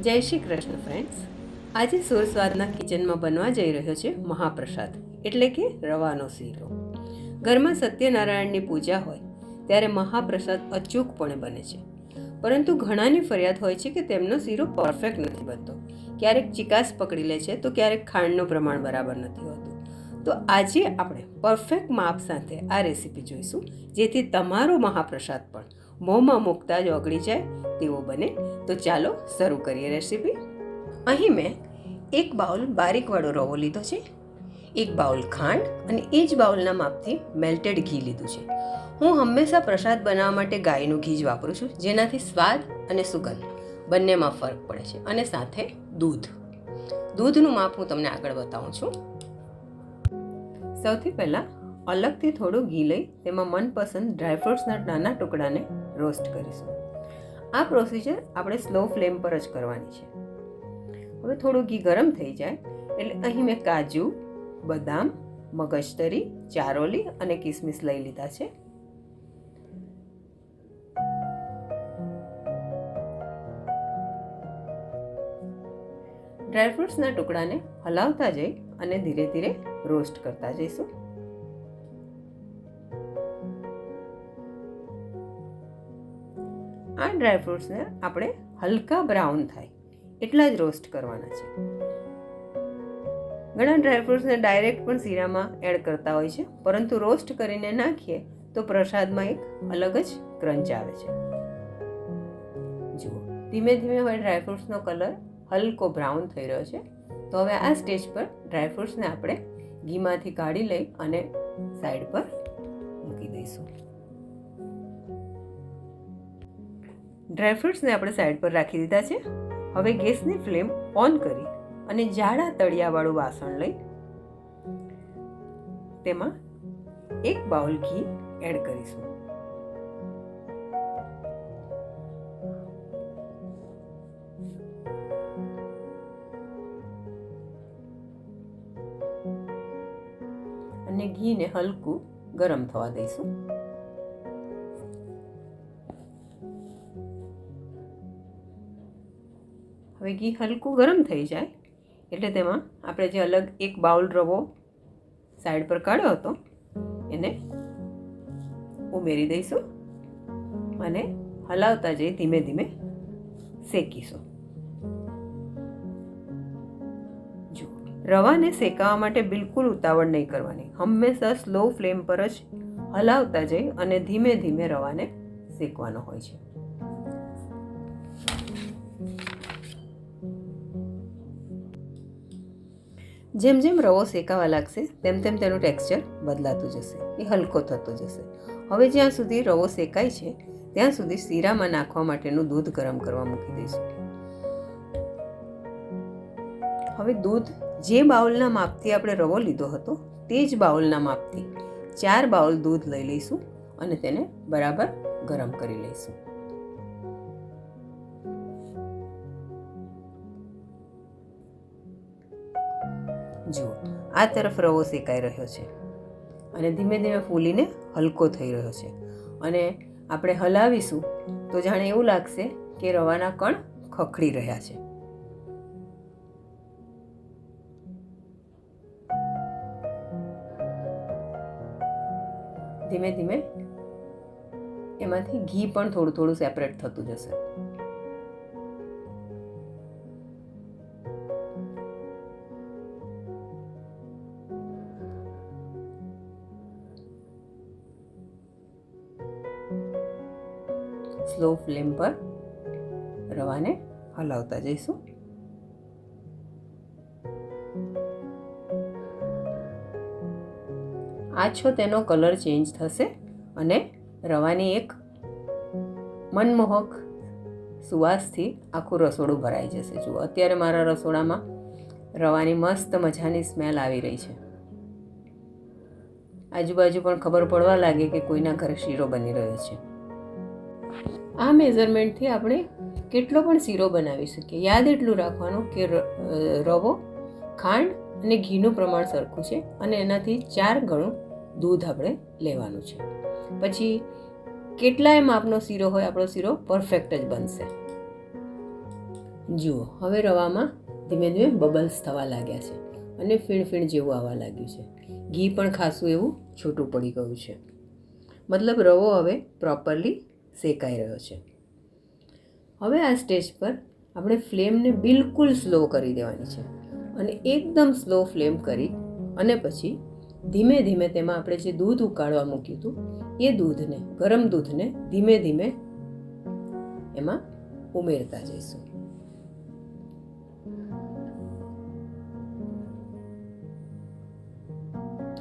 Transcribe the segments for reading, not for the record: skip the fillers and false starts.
જય શ્રી કૃષ્ણ ફ્રેન્ડ્સ. આજે સુરસ્વાદના કિચનમાં બનવા જઈ રહ્યો છે મહાપ્રસાદ, એટલે કે રવાનો શીરો. ઘરમાં સત્યનારાયણની પૂજા હોય ત્યારે મહાપ્રસાદ અચૂકપણે બને છે, પરંતુ ઘણાની ફરિયાદ હોય છે કે તેમનો શીરો પરફેક્ટ નથી બનતો. ક્યારેક ચિકાસ પકડી લે છે તો ક્યારેક ખાંડનું પ્રમાણ બરાબર નથી હોતું. તો આજે આપણે પરફેક્ટ માપ સાથે આ રેસીપી જોઈશું, જેથી તમારો મહાપ્રસાદ પણ મોંમાં મૂકતા જ ઓગળી જાય તેવો બને. તો ચાલો શરૂ કરીએ રેસીપી. અહીં મેં એક બાઉલ બારીકવાળો રવો લીધો છે, એક બાઉલ ખાંડ અને એ જ બાઉલના માપથી મેલ્ટેડ ઘી લીધું છે. હું હંમેશા પ્રસાદ બનાવવા માટે ગાયનું ઘી જ વાપરું છું, જેનાથી સ્વાદ અને સુગંધ બંનેમાં ફરક પડે છે. અને સાથે દૂધનું માપ હું તમને આગળ બતાવું છું. સૌથી પહેલાં અલગથી થોડું ઘી લઈ તેમાં મનપસંદ ડ્રાયફ્રૂટ્સના નાના ટુકડાને રોસ્ટ કરીશું. આ પ્રોસીજર આપણે સ્લો ફ્લેમ પર જ કરવાની છે. હવે થોડું ઘી ગરમ થઈ જાય એટલે અહીં મેં કાજુ, બદામ, મગજતરી, ચારોલી અને કિસમિસ લઈ લીધા છે. ડ્રાયફ્રૂટ્સના ટુકડાને હલાવતા જઈ અને ધીરે ધીરે રોસ્ટ કરતા જઈશું. આ ડ્રાયફ્રૂટ્સને આપણે હલકા બ્રાઉન થાય એટલા જ રોસ્ટ કરવાના છે. ઘણા ડ્રાયફ્રૂટ્સને ડાયરેક્ટ પણ શીરામાં એડ કરતા હોય છે, પરંતુ રોસ્ટ કરીને નાખીએ તો પ્રસાદમાં એક અલગ જ ક્રંચ આવે છે. જુઓ, ધીમે ધીમે હવે ડ્રાયફ્રૂટ્સનો કલર હલકો બ્રાઉન થઈ રહ્યો છે. તો હવે આ સ્ટેજ પર ડ્રાયફ્રૂટ્સને આપણે ઘીમાંથી કાઢી લઈ અને સાઈડ પર મૂકી દઈશું. ડ્રાયફ્રૂટ્સને આપણે સાઈડ પર રાખી દીધા છે. હવે ગેસની ફ્લેમ ઓન કરી અને જાડા તળિયાવાળું વાસણ લઈ તેમાં એક બાઉલ ઘી એડ કરીશું. અને ઘીને હલકું ગરમ થવા દઈશું. હવે ઘી હલકું ગરમ થઈ જાય એટલે તેમાં આપણે જે અલગ એક બાઉલ રવો સાઈડ પર કાઢ્યો હતો એને ઉમેરી દઈશું અને હલાવતા જઈ ધીમે ધીમે શેકીશું. જો, રવાને શેકાવા માટે બિલકુલ ઉતાવળ નહીં કરવાની. હંમેશા સ્લો ફ્લેમ પર જ હલાવતા જઈ અને ધીમે ધીમે રવાને શેકવાનો હોય છે. જેમ જેમ રવો શેકાવા લાગશે તેમ તેમ તેનું ટેક્સચર બદલાતું જશે, એ હલકો થતો જશે. હવે જ્યાં સુધી રવો શેકાય છે ત્યાં સુધી શીરામાં નાખવા માટેનું દૂધ ગરમ કરવા મૂકી દઈશું. હવે દૂધ જે બાઉલના માપથી આપણે રવો લીધો હતો તે જ બાઉલના માપથી 4 બાઉલ દૂધ લઈ લઈશું અને તેને બરાબર ગરમ કરી લઈશું. જુઓ, આ તરફ રવો શેકાઈ રહ્યો છે અને ધીમે ધીમે ફૂલીને હલકો થઈ રહ્યો છે. અને આપણે હલાવીશું તો જાણે એવું લાગશે કે રવાના કણ ખખડી રહ્યા છે. ધીમે ધીમે એમાંથી ઘી પણ થોડું થોડું સેપરેટ થતું જશે. સ્લો ફ્લેમ પર રવાને હલાવતા જઈશું. આછો તેનો કલર ચેન્જ થશે અને રવાની એક મનમોહક સુવાસથી આખું રસોડું ભરાઈ જશે. જુઓ, અત્યારે મારા રસોડામાં રવાની મસ્ત મજાની સ્મેલ આવી રહી છે. આજુબાજુ પણ ખબર પડવા લાગે કે કોઈના ઘરે શીરો બની રહ્યો છે. આ મેઝરમેન્ટથી આપણે કેટલો પણ શીરો બનાવી શકીએ. યાદ એટલું રાખવાનું કે રવો, ખાંડ અને ઘીનું પ્રમાણ સરખું છે અને એનાથી 4 ગણું દૂધ આપણે લેવાનું છે. પછી કેટલાય માપનો શીરો હોય આપણો શીરો પરફેક્ટ જ બનશે. જુઓ, હવે રવામાં ધીમે ધીમે બબલ્સ થવા લાગ્યા છે અને ફીણ જેવું આવવા લાગ્યું છે. ઘી પણ ખાસું એવું છૂટું પડી ગયું છે. મતલબ રવો હવે પ્રોપરલી શેકાઈ રહ્યો છે. હવે આ સ્ટેજ પર આપણે ફ્લેમને બિલકુલ સ્લો કરી દેવાની છે અને એકદમ સ્લો ફ્લેમ કરી અને પછી ધીમે ધીમે તેમાં આપણે જે દૂધ ઉકાળવા મૂક્યું હતું એ દૂધને, ગરમ દૂધને ધીમે ધીમે એમાં ઉમેરતા જઈશું.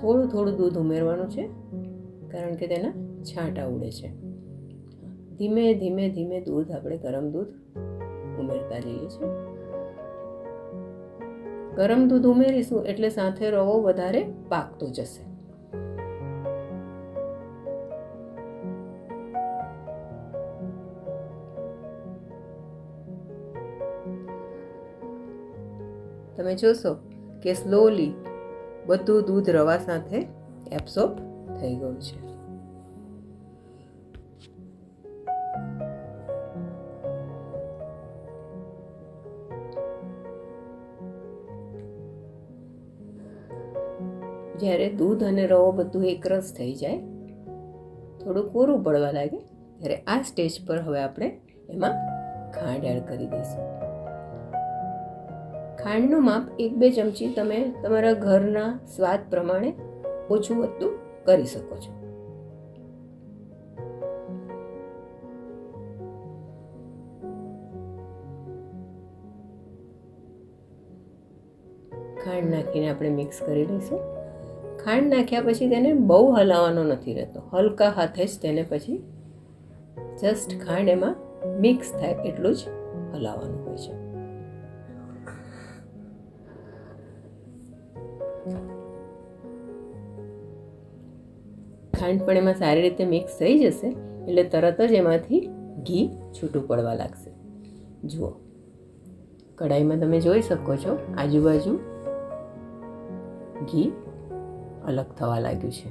થોડું થોડું દૂધ ઉમેરવાનું છે કારણ કે તેના છાંટા ઉડે છે. ધીમે ધીમે ધીમે દૂધ, આપણે ગરમ દૂધ ઉમેરતા જઈએ છીએ. ગરમ દૂધ ઉમેરીશું એટલે સાથે રવો વધારે પાકતો જશે. તમે જોશો કે સ્લોલી બધું દૂધ રવા સાથે એબ્સોર્બ થઈ ગયું છે. જ્યારે દૂધ અને રવો બધું એકરસ થઈ જાય, થોડું કોરું પડવા લાગે, ત્યારે આ સ્ટેજ પર હવે આપણે એમાં ખાંડ એડ કરી દઈશું. ખાંડનું માપ 1-2 ચમચી તમે તમારા ઘરના સ્વાદ પ્રમાણે ઓછું વધતું કરી શકો છો. ખાંડ નાખીને આપણે મિક્સ કરી લઈશું. ખાંડ નાખ્યા પછી તેને બહુ હલાવવાનો નથી રહેતો. હલકા હાથે જ તેને પછી જસ્ટ ખાંડ એમાં મિક્સ થાય એટલું જ હલાવવાનું હોય છે. ખાંડ પણ એમાં સારી રીતે મિક્સ થઈ જશે એટલે તરત જ એમાંથી ઘી છૂટું પડવા લાગશે. જુઓ, કઢાઈમાં તમે જોઈ શકો છો આજુબાજુ ઘી અલગ થવા લાગ્યું છે.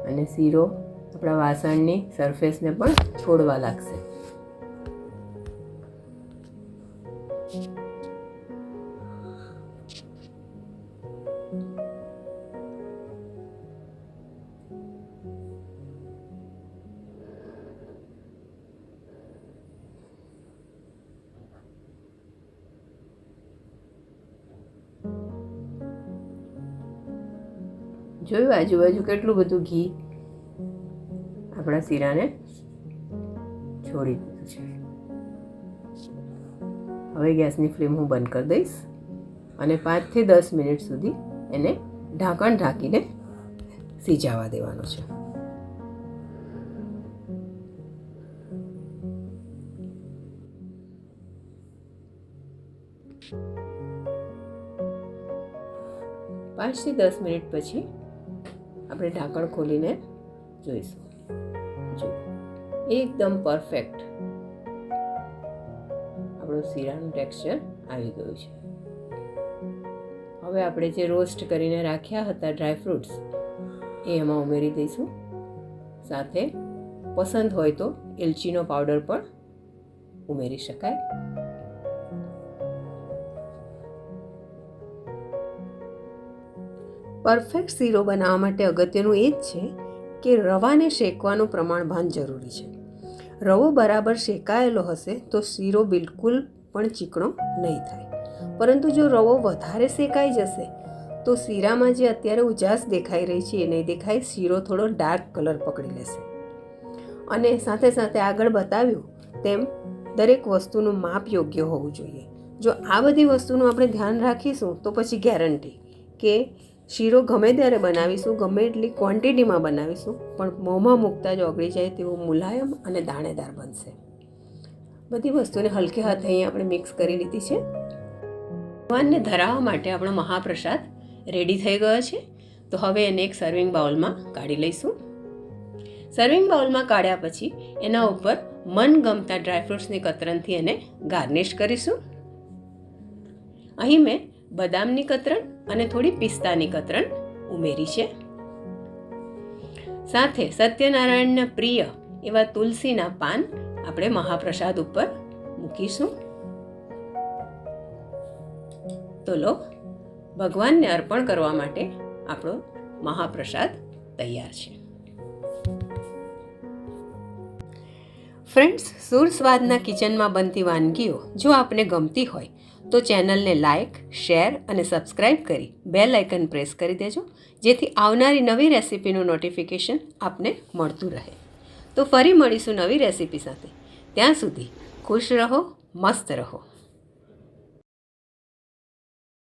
અને શીરો આપણા વાસણની સરફેસને પણ છોડવા લાગશે. જોયું આજુબાજુ કેટલું બધું ઘી આપણા શીરાને છોડી દીધું છે. હવે ગેસની ફ્લેમ હું બંધ કરી દઈશ અને 5 થી 10 મિનિટ સુધી એને ઢાંકણ ઢાંકીને સિજાવા દેવાનો છે. પાંચ થી 10 મિનિટ પછી આપણે ઢાંકણ ખોલીને જોઈશું. જો એકદમ પરફેક્ટ આપણું શીરાનું ટેક્સચર આવી ગયું છે. હવે આપણે જે રોસ્ટ કરીને રાખ્યા હતા ડ્રાયફ્રૂટ્સ એ એમાં ઉમેરી દઈશું. સાથે પસંદ હોય તો એલચીનો પાવડર પણ ઉમેરી શકાય. પરફેક્ટ શીરો બનાવવા માટે અગત્યનું એ જ છે કે રવાને શેકવાનું પ્રમાણભાન જરૂરી છે. રવો બરાબર શેકાયેલો હશે તો શીરો બિલકુલ પણ ચીકણો નહીં થાય. પરંતુ જો રવો વધારે શેકાઈ જશે તો શીરામાં જે અત્યારે ઉજાસ દેખાઈ રહી છે એ નહીં દેખાય. શીરો થોડો ડાર્ક કલર પકડી લેશે. અને સાથે સાથે આગળ બતાવ્યું તેમ દરેક વસ્તુનું માપ યોગ્ય હોવું જોઈએ. જો આ બધી વસ્તુનું આપણે ધ્યાન રાખીશું તો પછી ગેરંટી કે શીરો ગમે ત્યારે બનાવીશું, ગમે એટલી ક્વોન્ટિટીમાં બનાવીશું, પણ મોંમાં મૂકતા જ ઓગળી જાય તેવું મુલાયમ અને દાણેદાર બનશે. બધી વસ્તુને હલકે હાથે અહીં આપણે મિક્સ કરી લીધી છે. ભગવાનને ધરાવવા માટે આપણો મહાપ્રસાદ રેડી થઈ ગયો છે. તો હવે એને એક સર્વિંગ બાઉલમાં કાઢી લઈશું. સર્વિંગ બાઉલમાં કાઢ્યા પછી એના ઉપર મનગમતા ડ્રાયફ્રૂટ્સની કતરનથી એને ગાર્નિશ કરીશું. અહીં મેં બદામની કતરણ અને થોડી પિસ્તાની કતરણ ઉમેરી છે. સાથે સત્યનારાયણના પ્રિય એવા તુલસીના પાન આપણે મહાપ્રસાદ ઉપર મૂકીશું. તો લો, ભગવાનને અર્પણ કરવા માટે આપણો મહાપ્રસાદ તૈયાર છે. ફ્રેન્ડ્સ, સુર સ્વાદના કિચનમાં બનતી વાનગીઓ જો આપને ગમતી હોય તો ચેનલને લાઇક, શેર અને સબસ્ક્રાઇબ કરી બેલ આઇકન પ્રેસ કરી દેજો, જેથી આવનારી નવી રેસિપીનું નોટિફિકેશન આપને મળતું રહે. તો ફરી મળીશું નવી રેસિપી સાથે. ત્યાં સુધી ખુશ રહો, મસ્ત રહો.